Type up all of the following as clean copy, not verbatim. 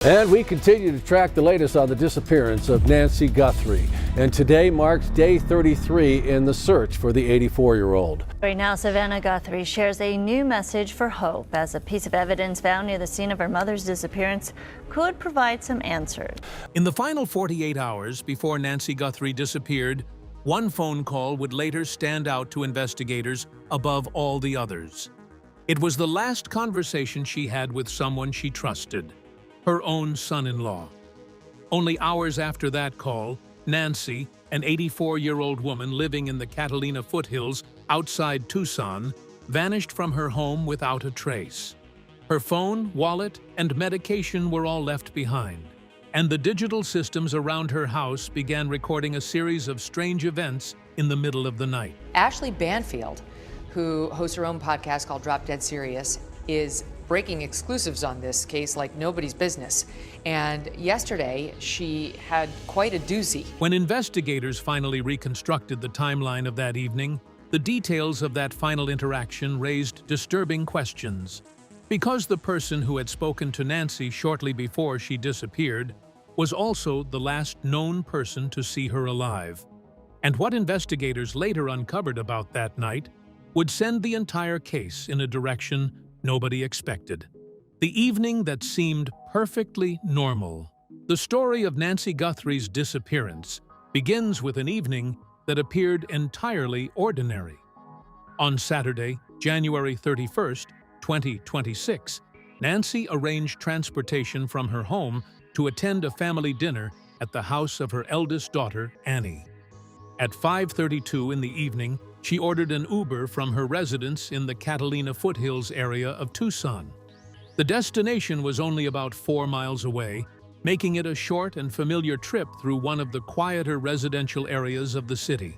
And we continue to track the latest on the disappearance of Nancy Guthrie. And today marks day 33 in the search for the 84-year-old. Right now, Savannah Guthrie shares a new message for hope as a piece of evidence found near the scene of her mother's disappearance could provide some answers. In the final 48 hours before Nancy Guthrie disappeared, one phone call would later stand out to investigators above all the others. It was the last conversation she had with someone she trusted. Her own son-in-law. Only hours after that call, Nancy, an 84-year-old woman living in the Catalina foothills outside Tucson, vanished from her home without a trace. Her phone, wallet, and medication were all left behind, and the digital systems around her house began recording a series of strange events in the middle of the night. Ashley Banfield, who hosts her own podcast called Drop Dead Serious, is breaking exclusives on this case like nobody's business. And yesterday, she had quite a doozy. When investigators finally reconstructed the timeline of that evening, the details of that final interaction raised disturbing questions. Because the person who had spoken to Nancy shortly before she disappeared was also the last known person to see her alive. And what investigators later uncovered about that night would send the entire case in a direction nobody expected. The evening that seemed perfectly normal. The story of Nancy Guthrie's disappearance begins with an evening that appeared entirely ordinary. On Saturday, January 31st, 2026, Nancy arranged transportation from her home to attend a family dinner at the house of her eldest daughter, Annie. At 5:32 in the evening, she ordered an Uber from her residence in the Catalina foothills area of Tucson. The destination was only about 4 miles away, making it a short and familiar trip through one of the quieter residential areas of the city.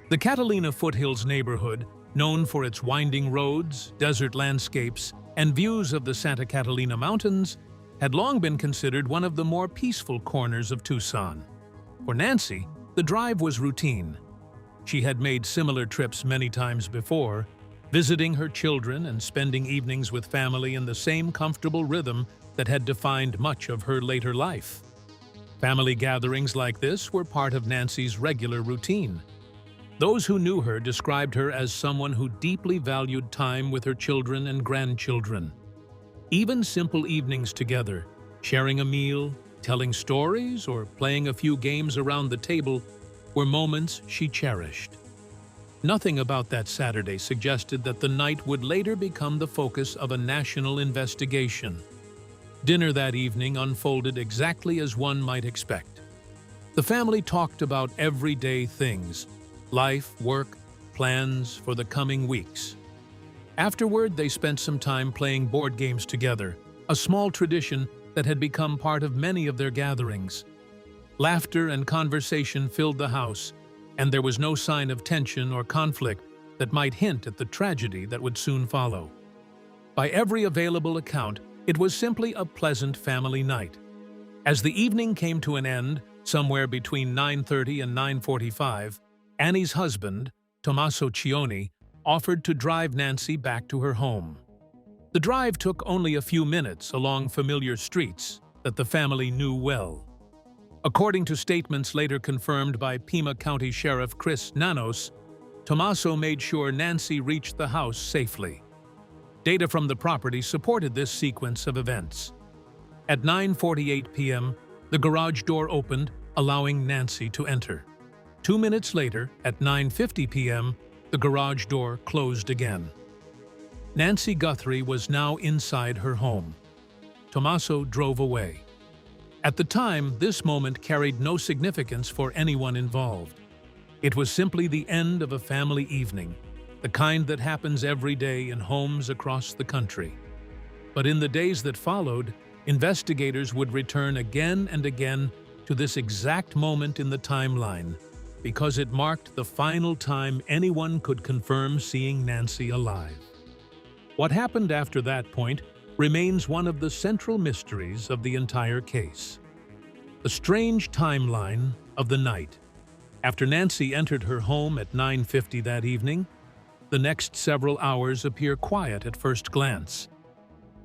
The Catalina foothills neighborhood, known for its winding roads, desert landscapes, and views of the Santa Catalina Mountains, had long been considered one of the more peaceful corners of Tucson. For Nancy, the drive was routine. She had made similar trips many times before, visiting her children and spending evenings with family in the same comfortable rhythm that had defined much of her later life. Family gatherings like this were part of Nancy's regular routine. Those who knew her described her as someone who deeply valued time with her children and grandchildren. Even simple evenings together, sharing a meal, telling stories, or playing a few games around the table were moments she cherished. Nothing about that Saturday suggested that the night would later become the focus of a national investigation. Dinner that evening unfolded exactly as one might expect. The family talked about everyday things, life, work, plans for the coming weeks. Afterward, they spent some time playing board games together, a small tradition that had become part of many of their gatherings. Laughter and conversation filled the house, and there was no sign of tension or conflict that might hint at the tragedy that would soon follow. By every available account, it was simply a pleasant family night. As the evening came to an end, somewhere between 9:30 and 9:45, Annie's husband, Tommaso Cioni, offered to drive Nancy back to her home. The drive took only a few minutes along familiar streets that the family knew well. According to statements later confirmed by Pima County Sheriff Chris Nanos, Tommaso made sure Nancy reached the house safely. Data from the property supported this sequence of events. At 9:48 p.m., the garage door opened, allowing Nancy to enter. 2 minutes later, at 9:50 p.m., the garage door closed again. Nancy Guthrie was now inside her home. Tommaso drove away. At the time, this moment carried no significance for anyone involved. It was simply the end of a family evening, the kind that happens every day in homes across the country. But in the days that followed, investigators would return again and again to this exact moment in the timeline, because it marked the final time anyone could confirm seeing Nancy alive. What happened after that point remains one of the central mysteries of the entire case. The strange timeline of the night. After Nancy entered her home at 9:50 that evening, the next several hours appear quiet at first glance.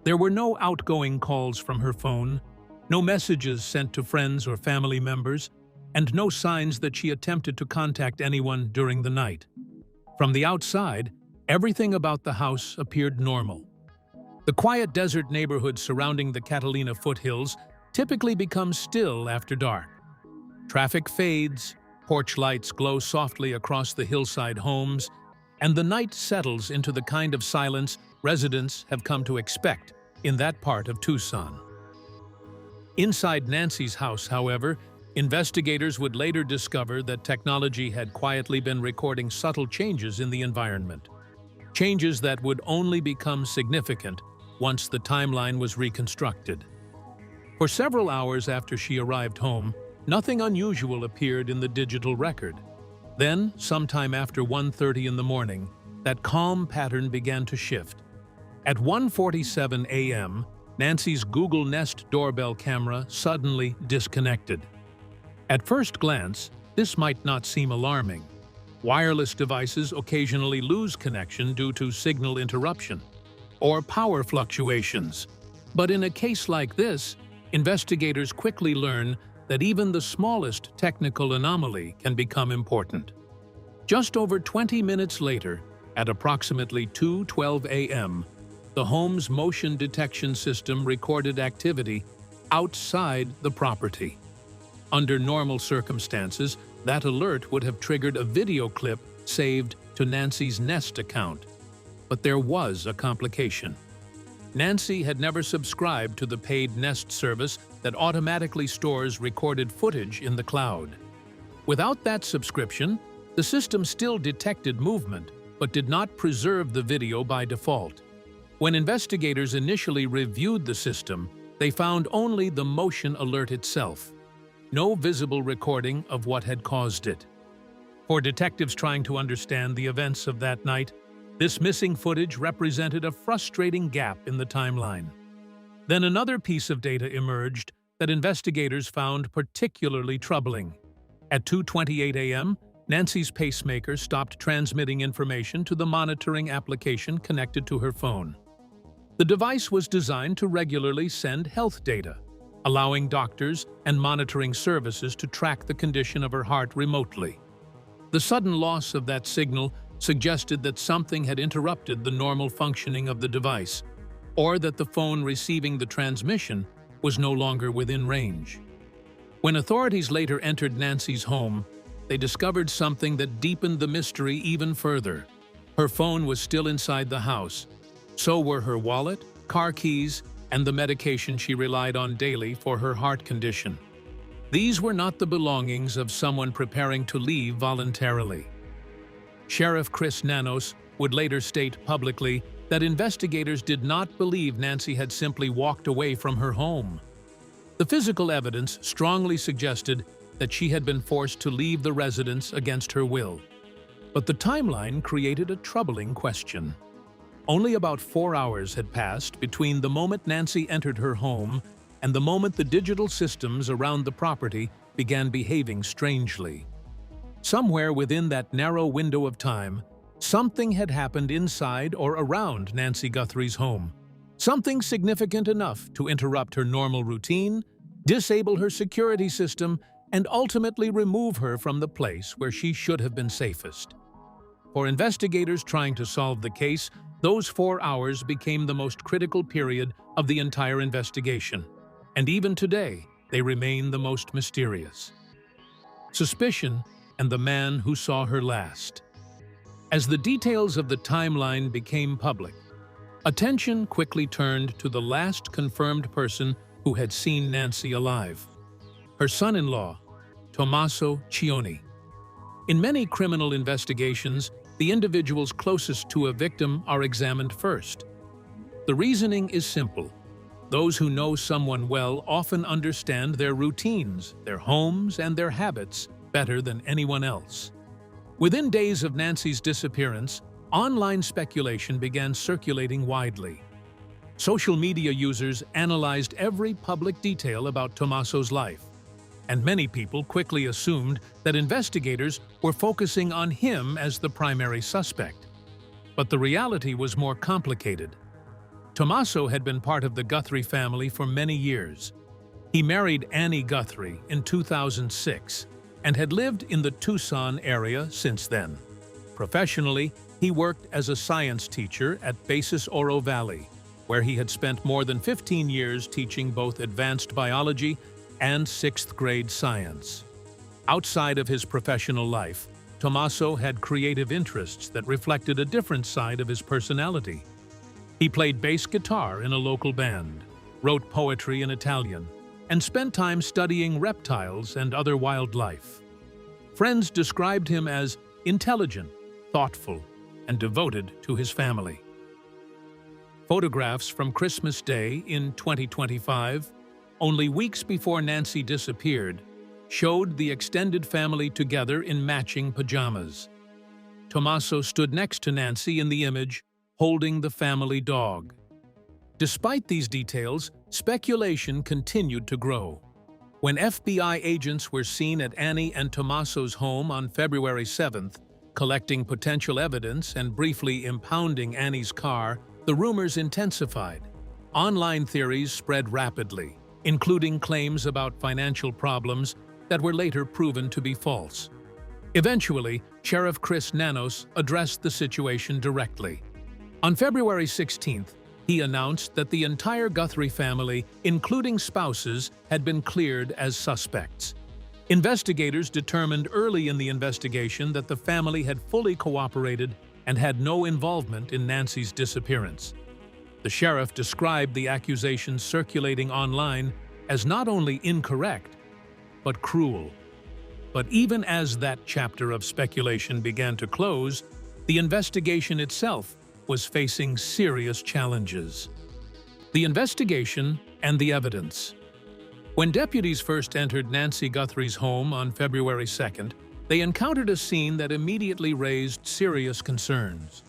There were no outgoing calls from her phone, No messages sent to friends or family members, and no signs that she attempted to contact anyone during the night. From the outside, everything about the house appeared normal. The quiet desert neighborhood surrounding the Catalina foothills typically becomes still after dark. Traffic fades, porch lights glow softly across the hillside homes, and the night settles into the kind of silence residents have come to expect in that part of Tucson. Inside Nancy's house, however, investigators would later discover that technology had quietly been recording subtle changes in the environment. Changes that would only become significant once the timeline was reconstructed. For several hours after she arrived home, nothing unusual appeared in the digital record. Then, sometime after 1:30 in the morning, that calm pattern began to shift. At 1:47 a.m., Nancy's Google Nest doorbell camera suddenly disconnected. At first glance, this might not seem alarming. Wireless devices occasionally lose connection due to signal interruption or power fluctuations. But in a case like this, investigators quickly learn that even the smallest technical anomaly can become important. Just over 20 minutes later, at approximately 2:12 a.m., the home's motion detection system recorded activity outside the property. Under normal circumstances, that alert would have triggered a video clip saved to Nancy's Nest account. But there was a complication. Nancy had never subscribed to the paid Nest service that automatically stores recorded footage in the cloud. Without that subscription, the system still detected movement, but did not preserve the video by default. When investigators initially reviewed the system, they found only the motion alert itself. No visible recording of what had caused it. For detectives trying to understand the events of that night, this missing footage represented a frustrating gap in the timeline. Then another piece of data emerged that investigators found particularly troubling. At 2:28 a.m., Nancy's pacemaker stopped transmitting information to the monitoring application connected to her phone. The device was designed to regularly send health data, allowing doctors and monitoring services to track the condition of her heart remotely. The sudden loss of that signal suggested that something had interrupted the normal functioning of the device, or that the phone receiving the transmission was no longer within range. When authorities later entered Nancy's home, they discovered something that deepened the mystery even further. Her phone was still inside the house. So were her wallet, car keys, and the medication she relied on daily for her heart condition. These were not the belongings of someone preparing to leave voluntarily. Sheriff Chris Nanos would later state publicly that investigators did not believe Nancy had simply walked away from her home. The physical evidence strongly suggested that she had been forced to leave the residence against her will. But the timeline created a troubling question. Only about 4 hours had passed between the moment Nancy entered her home and the moment the digital systems around the property began behaving strangely. Somewhere within that narrow window of time, something had happened inside or around Nancy Guthrie's home. Something significant enough to interrupt her normal routine, disable her security system, and ultimately remove her from the place where she should have been safest. For investigators trying to solve the case, those 4 hours became the most critical period of the entire investigation, and even today, they remain the most mysterious. Suspicion and the man who saw her last. As the details of the timeline became public, attention quickly turned to the last confirmed person who had seen Nancy alive: her son-in-law, Tommaso Cioni. In many criminal investigations, the individuals closest to a victim are examined first. The reasoning is simple. Those who know someone well often understand their routines, their homes, and their habits better than anyone else. Within days of Nancy's disappearance, online speculation began circulating widely. Social media users analyzed every public detail about Tommaso's life, and many people quickly assumed that investigators were focusing on him as the primary suspect. But the reality was more complicated. Tommaso had been part of the Guthrie family for many years. He married Annie Guthrie in 2006 and had lived in the Tucson area since then. Professionally, he worked as a science teacher at Basis Oro Valley, where he had spent more than 15 years teaching both advanced biology and 6th grade science. Outside of his professional life, Tommaso had creative interests that reflected a different side of his personality. He played bass guitar in a local band, wrote poetry in Italian, and spent time studying reptiles and other wildlife. Friends described him as intelligent, thoughtful, and devoted to his family. Photographs from Christmas Day in 2025, only weeks before Nancy disappeared, showed the extended family together in matching pajamas. Tommaso stood next to Nancy in the image, holding the family dog. Despite these details, speculation continued to grow. When FBI agents were seen at Annie and Tommaso's home on February 7th, collecting potential evidence and briefly impounding Annie's car, the rumors intensified. Online theories spread rapidly, including claims about financial problems that were later proven to be false. Eventually, Sheriff Chris Nanos addressed the situation directly. On February 16th, he announced that the entire Guthrie family, including spouses, had been cleared as suspects. Investigators determined early in the investigation that the family had fully cooperated and had no involvement in Nancy's disappearance. The sheriff described the accusations circulating online as not only incorrect, but cruel. But even as that chapter of speculation began to close, the investigation itself was facing serious challenges. The investigation and the evidence. When deputies first entered Nancy Guthrie's home on February 2nd, they encountered a scene that immediately raised serious concerns.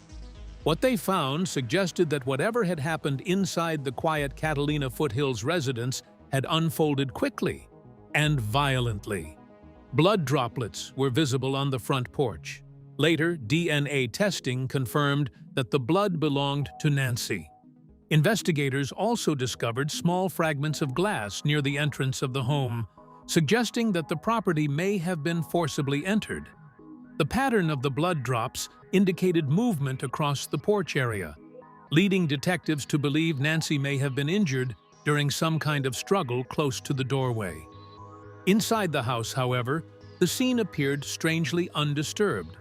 What they found suggested that whatever had happened inside the quiet Catalina Foothills residence had unfolded quickly and violently. Blood droplets were visible on the front porch. Later, DNA testing confirmed that the blood belonged to Nancy. Investigators also discovered small fragments of glass near the entrance of the home, suggesting that the property may have been forcibly entered. The pattern of the blood drops indicated movement across the porch area, leading detectives to believe Nancy may have been injured during some kind of struggle close to the doorway. Inside the house, however, the scene appeared strangely undisturbed.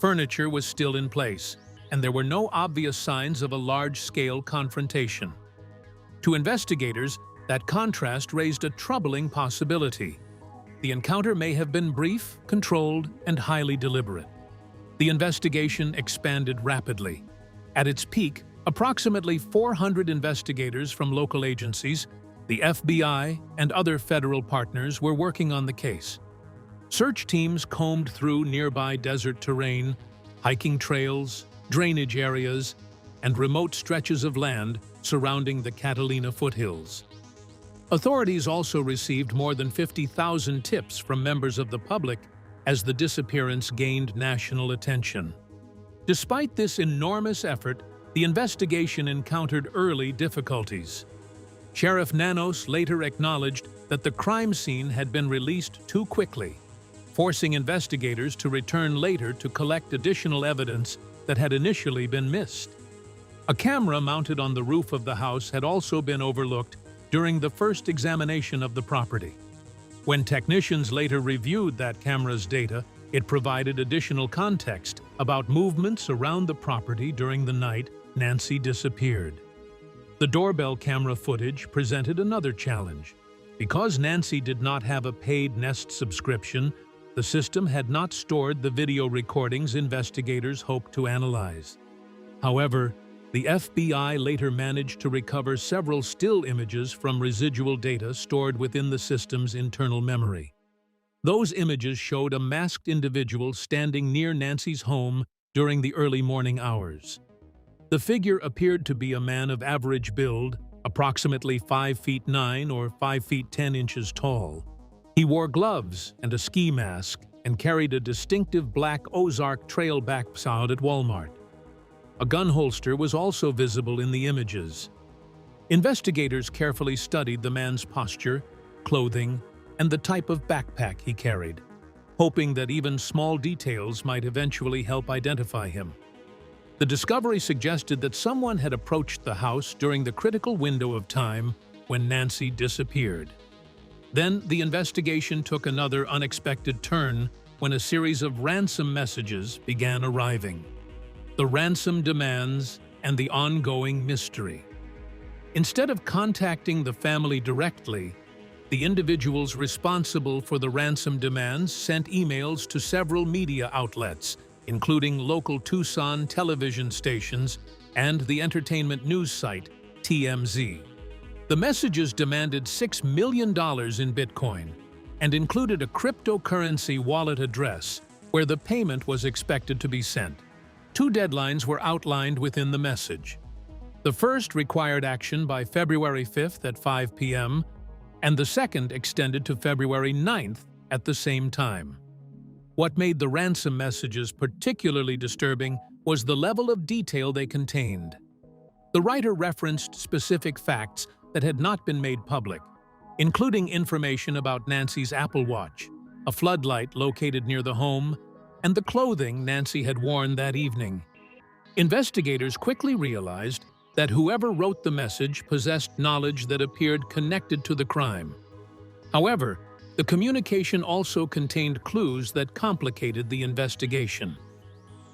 Furniture was still in place, and there were no obvious signs of a large-scale confrontation. To investigators, that contrast raised a troubling possibility. The encounter may have been brief, controlled, and highly deliberate. The investigation expanded rapidly. At its peak, approximately 400 investigators from local agencies, the FBI, and other federal partners were working on the case. Search teams combed through nearby desert terrain, hiking trails, drainage areas, and remote stretches of land surrounding the Catalina Foothills. Authorities also received more than 50,000 tips from members of the public as the disappearance gained national attention. Despite this enormous effort, the investigation encountered early difficulties. Sheriff Nanos later acknowledged that the crime scene had been released too quickly, forcing investigators to return later to collect additional evidence that had initially been missed. A camera mounted on the roof of the house had also been overlooked during the first examination of the property. When technicians later reviewed that camera's data, it provided additional context about movements around the property during the night Nancy disappeared. The doorbell camera footage presented another challenge. Because Nancy did not have a paid Nest subscription, the system had not stored the video recordings investigators hoped to analyze. However, the FBI later managed to recover several still images from residual data stored within the system's internal memory. Those images showed a masked individual standing near Nancy's home during the early morning hours. The figure appeared to be a man of average build, approximately 5 feet 9 or 5 feet 10 inches tall. He wore gloves and a ski mask and carried a distinctive black Ozark Trail backpack at Walmart. A gun holster was also visible in the images. Investigators carefully studied the man's posture, clothing, and the type of backpack he carried, hoping that even small details might eventually help identify him. The discovery suggested that someone had approached the house during the critical window of time when Nancy disappeared. Then the investigation took another unexpected turn when a series of ransom messages began arriving. The ransom demands and the ongoing mystery. Instead of contacting the family directly, the individuals responsible for the ransom demands sent emails to several media outlets, including local Tucson television stations and the entertainment news site TMZ. The messages demanded $6 million in Bitcoin and included a cryptocurrency wallet address where the payment was expected to be sent. Two deadlines were outlined within the message. The first required action by February 5th at 5 p.m., and the second extended to February 9th at the same time. What made the ransom messages particularly disturbing was the level of detail they contained. The writer referenced specific facts that had not been made public, including information about Nancy's Apple Watch, a floodlight located near the home, and the clothing Nancy had worn that evening. Investigators quickly realized that whoever wrote the message possessed knowledge that appeared connected to the crime. However, the communication also contained clues that complicated the investigation.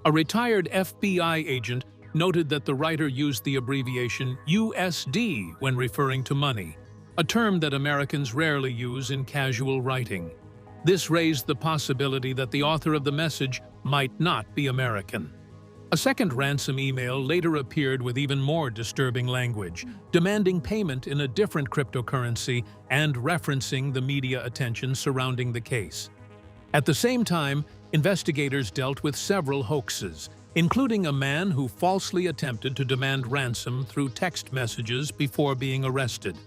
A retired FBI agent noted that the writer used the abbreviation USD when referring to money, a term that Americans rarely use in casual writing. This raised the possibility that the author of the message might not be American. A second ransom email later appeared with even more disturbing language, demanding payment in a different cryptocurrency and referencing the media attention surrounding the case. At the same time, investigators dealt with several hoaxes, including a man who falsely attempted to demand ransom through text messages before being arrested.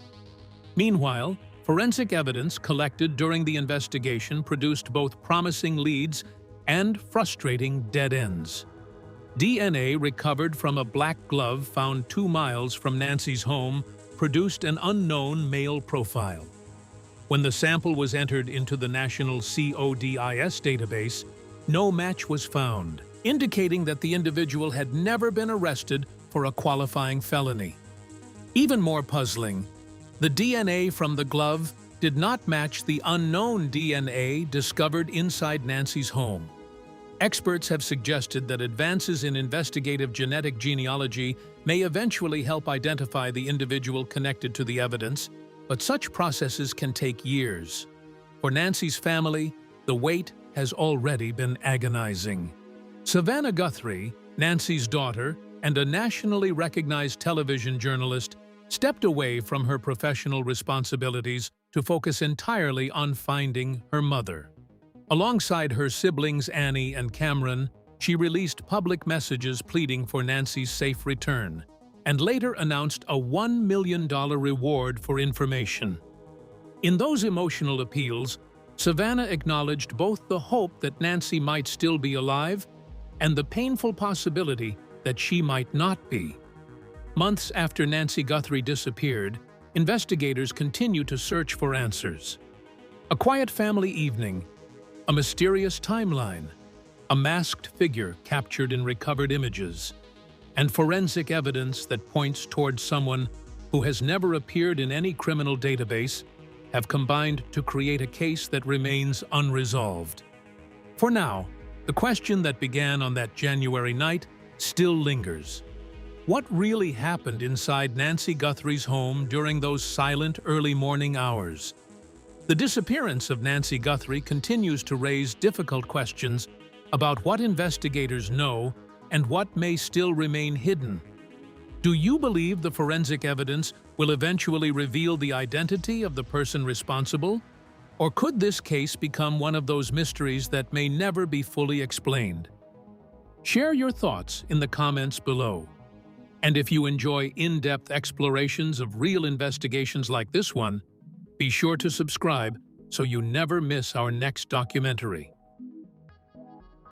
Meanwhile, forensic evidence collected during the investigation produced both promising leads and frustrating dead ends. DNA recovered from a black glove found 2 miles from Nancy's home produced an unknown male profile. When the sample was entered into the National CODIS database, no match was found, indicating that the individual had never been arrested for a qualifying felony. Even more puzzling, the DNA from the glove did not match the unknown DNA discovered inside Nancy's home. Experts have suggested that advances in investigative genetic genealogy may eventually help identify the individual connected to the evidence, but such processes can take years. For Nancy's family, the wait has already been agonizing. Savannah Guthrie, Nancy's daughter, and a nationally recognized television journalist, stepped away from her professional responsibilities to focus entirely on finding her mother. Alongside her siblings Annie and Cameron, she released public messages pleading for Nancy's safe return, and later announced a $1 million reward for information. In those emotional appeals, Savannah acknowledged both the hope that Nancy might still be alive and the painful possibility that she might not be. Months after Nancy Guthrie disappeared, investigators continue to search for answers. A quiet family evening, a mysterious timeline, a masked figure captured in recovered images, and forensic evidence that points towards someone who has never appeared in any criminal database have combined to create a case that remains unresolved. For now, the question that began on that January night still lingers. What really happened inside Nancy Guthrie's home during those silent early morning hours? The disappearance of Nancy Guthrie continues to raise difficult questions about what investigators know and what may still remain hidden. Do you believe the forensic evidence will eventually reveal the identity of the person responsible? Or could this case become one of those mysteries that may never be fully explained? Share your thoughts in the comments below. And if you enjoy in-depth explorations of real investigations like this one, be sure to subscribe so you never miss our next documentary.